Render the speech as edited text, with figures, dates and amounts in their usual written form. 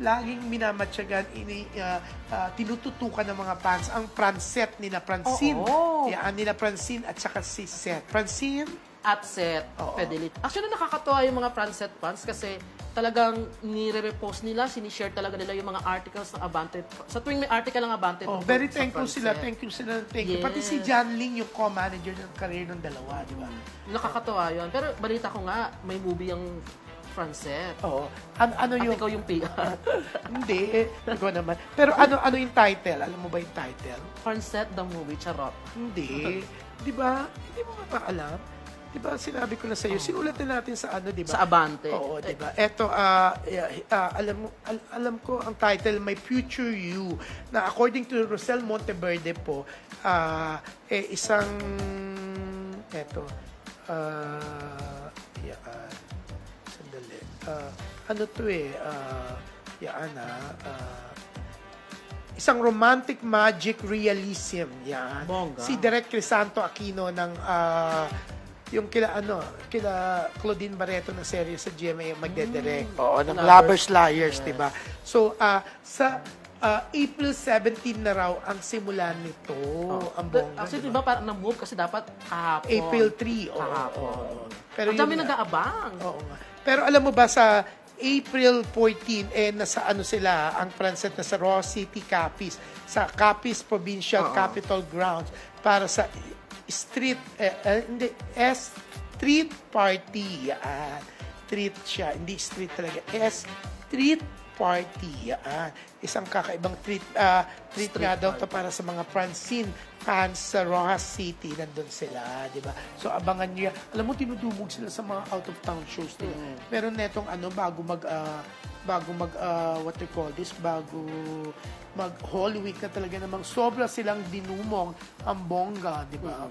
laging minamatyagan, tinututukan ng mga fans ang Francet nila, Francine. Yan, nila Francine at saka si Seth. Francine? At Seth Fidelity. Actually, nakakatuwa yung mga Francet fans kasi talagang nire-repost nila, sinishare talaga nila yung mga articles ng Abante. Sa tuwing may article ng Abante. Very thankful sila. Thank you. Yes. Pati si John Ling, yung co-manager ng career ng dalawa, di ba? Nakakatuwa yun. Pero balita ko nga, may movie yung Francet. Oo. Ano At yung... ikaw yung PR. Hindi, ikaw naman. Pero ano yung title? Alam mo ba yung title? Francet the movie, charot. Hindi. Di ba? Hindi mo pa alam? Di ba, sinabi ko na sa'yo, sinulat na natin sa ano, di ba? Sa Abante. Oo, di ba? Eto, alam ko ang title, My Future You, na according to Rosel Monteverde po, isang, eto, sandali, ano to isang romantic magic realism, yan. Bongga. Si Direk Crisanto Aquino ng yung kila Claudine Barreto na serye sa GMA magdedirect. Oo, ng Lovers Liars, yes. Diba? So, sa April 17 na raw ang simula nito. Ang bongga. Actually, diba parang na-move kasi dapat kahapon. April 3. Kahapon. Pero ang dami nag-aabang. Oo nga. Pero alam mo ba, sa April 14, nasa ano sila, ang Francet na sa Ross City, Capiz, sa Capiz Provincial Capital Grounds para sa street party. Street siya, hindi street talaga. Street party. Isang kakaibang treat nga daw to para sa mga Francine fans sa Rojas City. Nandun sila, di ba? So, abangan nyo yan. Alam mo, tinudumog sila sa mga out-of-town shows nila. Meron netong bago mag what they call this, bago mag Holy Week na talaga namang sobra silang dinumong ang bongga, di ba?